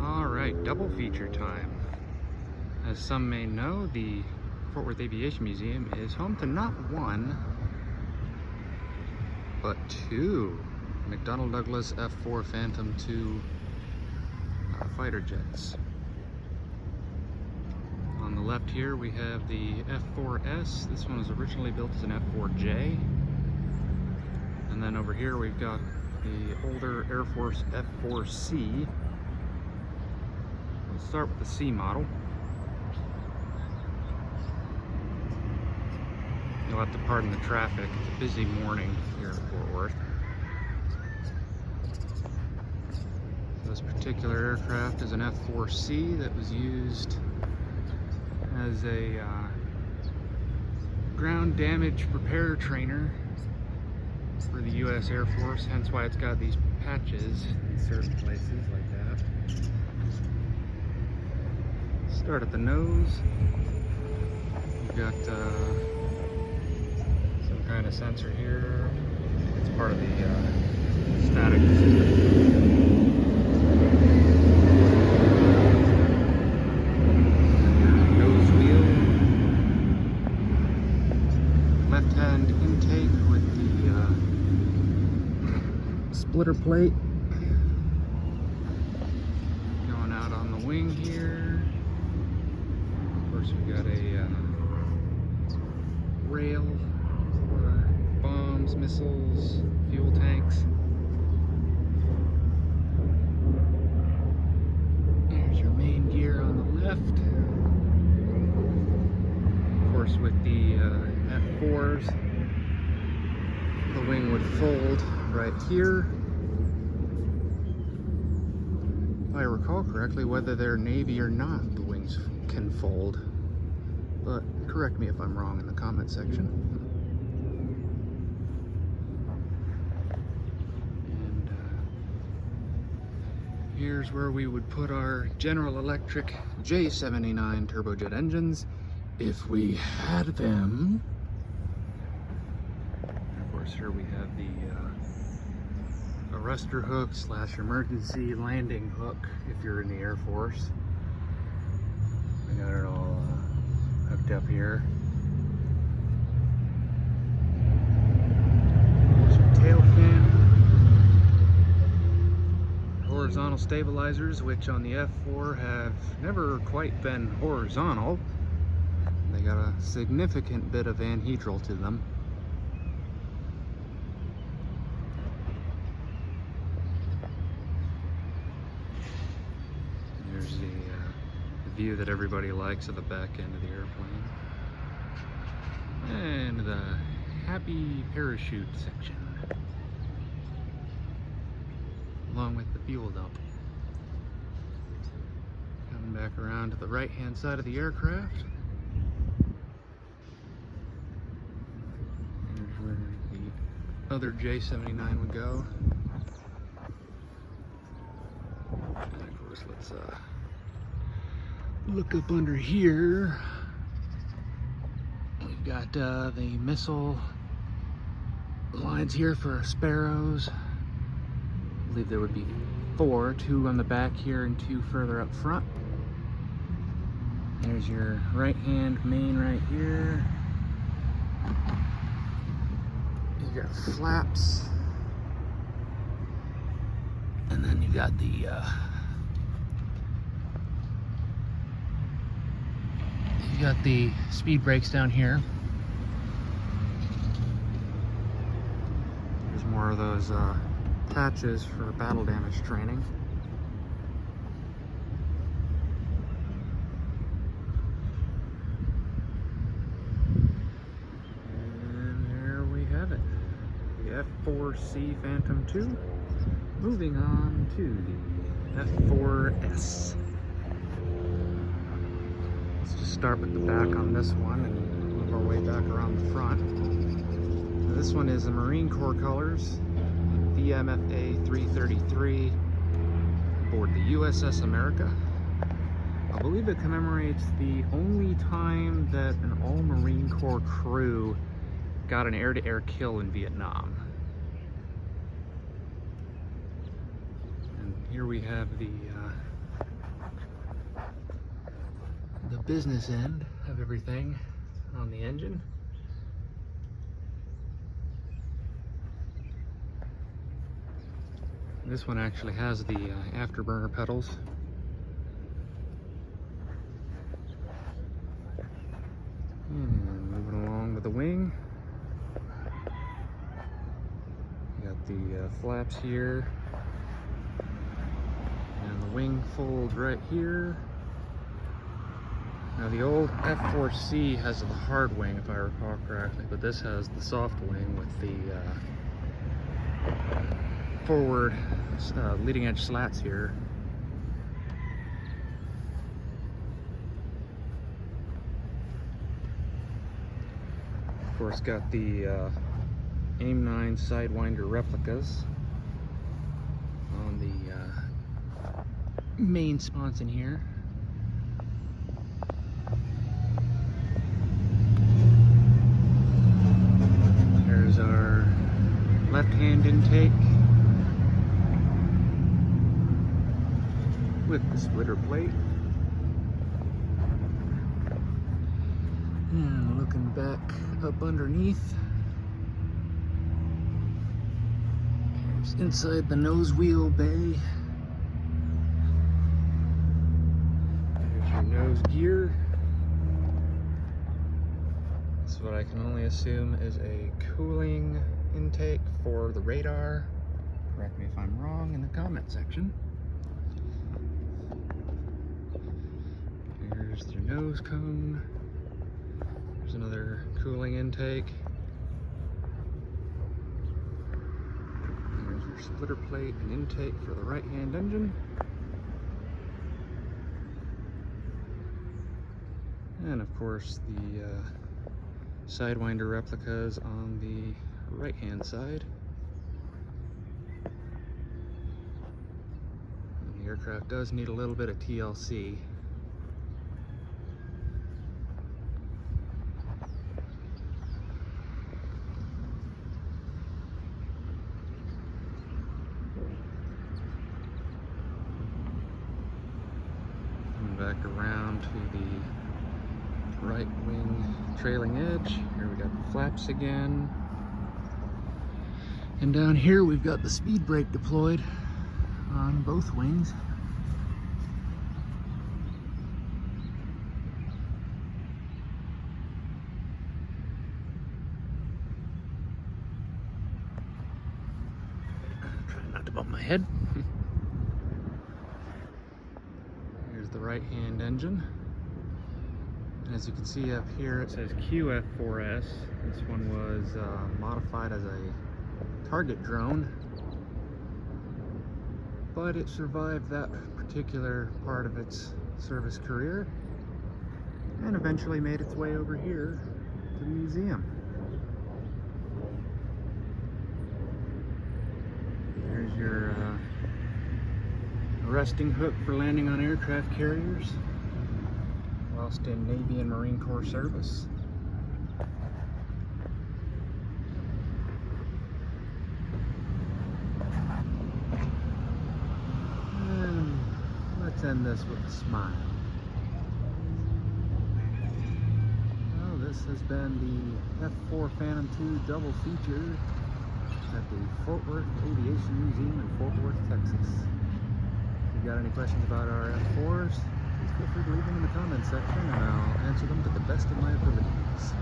Alright, double feature time. As some may know, the Fort Worth Aviation Museum is home to not one, but two McDonnell Douglas F-4 Phantom II fighter jets. On the left here we have the F-4S. This one was originally built as an F-4J. And then over here we've got the older Air Force F-4C. We'll start with the C model. You'll have to pardon the traffic. It's a busy morning here in Fort Worth. This particular aircraft is an F-4C that was used as a ground damage repair trainer for the U.S. Air Force, hence why it's got these patches in certain places like that. Start at the nose. You've got some kind of sensor here. It's part of the static system. Nose wheel. Left-hand intake with the splitter plate. Going out on the wing here. Of course, we got a rail for bombs, missiles, fuel tanks. There's your main gear on the left. Of course, with the F-4s, the wing would fold right here. If I recall correctly, whether they're Navy or not, the wings can fold. But correct me if I'm wrong in the comment section. And here's where we would put our General Electric J79 turbojet engines if we had them. And of course, here we have the arrestor hook / emergency landing hook if you're in the Air Force. I got it all hooked up here. There's your tail fin. Horizontal stabilizers, which on the F-4 have never quite been horizontal. They got a significant bit of anhedral to them. There's the view that everybody likes of the back end of the airplane. And the happy parachute section, along with the fuel dump. Coming back around to the right hand side of the aircraft. Here's where the other J79 would go. And of course, let's look up under here. We've got the missile lines here for Sparrows. I believe there would be 4, 2 on the back here and 2 further up front. There's your right hand main right here. You got flaps. And then you got the speed brakes down here. There's more of those patches for battle damage training. And there we have it. The F-4C Phantom II. Moving on to the F-4S. Start with the back on this one and move our way back around the front. Now this one is the Marine Corps colors, VMFA 333, aboard the USS America. I believe it commemorates the only time that an all-Marine Corps crew got an air-to-air kill in Vietnam. And here we have the the business end of everything on the engine. This one actually has the afterburner pedals. And moving along with the wing. You got the flaps here. And the wing folds right here. Now the old F-4C has the hard wing, if I recall correctly, but this has the soft wing with the forward leading edge slats here. Of course, got the AIM-9 Sidewinder replicas on the main sponson here. There's our left-hand intake with the splitter plate. And looking back up underneath, here's inside the nose wheel bay. There's your nose gear. This is what I can only assume is a cooling intake for the radar. Correct me if I'm wrong in the comment section. Here's your nose cone. There's another cooling intake. There's your splitter plate and intake for the right-hand engine. And of course the Sidewinder replicas on the right-hand side. And the aircraft does need a little bit of TLC. Back around to the right wing trailing edge. Here we got the flaps again. And down here we've got the speed brake deployed on both wings. Trying not to bump my head. The right-hand engine. As you can see up here, it says QF4S. This one was modified as a target drone, but it survived that particular part of its service career and eventually made its way over here to the museum. There's your resting hook for landing on aircraft carriers whilst in Navy and Marine Corps service. And let's end this with a smile. Well, this has been the F-4 Phantom II double feature at the Fort Worth Aviation Museum in Fort Worth, Texas. If you got any questions about our F-4s, please feel free to leave them in the comments section and I'll answer them to the best of my abilities.